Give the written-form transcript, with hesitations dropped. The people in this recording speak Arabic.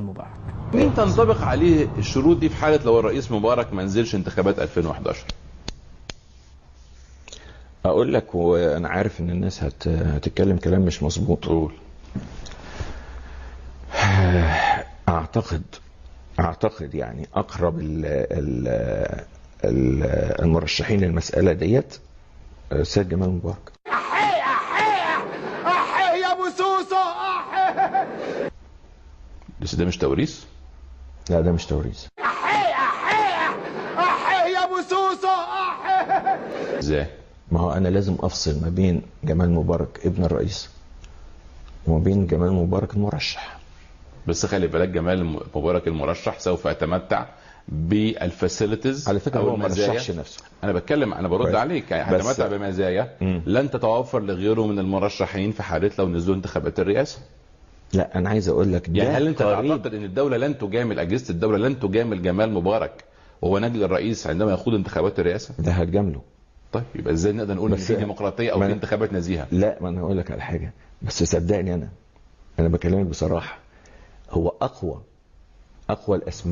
مبارك. مين تنطبق عليه الشروط دي في حالة لو الرئيس مبارك ما نزلش انتخابات 2011؟ اقول لك، وانا عارف ان الناس هتتكلم كلام مش مظبوط. قول. اعتقد يعني اقرب المرشحين للمسألة ديت سيد جمال مبارك. احي احي احي يا ابو سوسو احي بس ده مش توريث؟ لا، ده مش توريث. احي احي احي يا ابو سوسو احي. ازاي؟ ما هو انا لازم افصل ما بين جمال مبارك ابن الرئيس وما بين جمال مبارك المرشح. بس خلي بالك، جمال مبارك المرشح سوف يتمتع بالفاسيلتيز على فكرة او هو ما المزايا. رشحش نفسه. انا برد كويس. عليك، يعني هيتمتع بمزايا لن تتوفر لغيره من المرشحين في حالة لو نزلوا انتخابات الرئاسة. لا، انا عايز اقول لك، يعني هل انت قريب. تعتقد ان الدولة لن تجامل، اجهزة الدولة لن تجامل جمال مبارك وهو نجل الرئيس عندما يخوض انتخابات الرئاسة؟ ده هتجامله. طيب يبقى ازاي نقدر نقول ان بس في ديمقراطية او في انتخابات نزيهة؟ لا، ما انا هقول لك على حاجة، بس صدقني، انا بكلمك بصراحة. هو اقوى الاسماء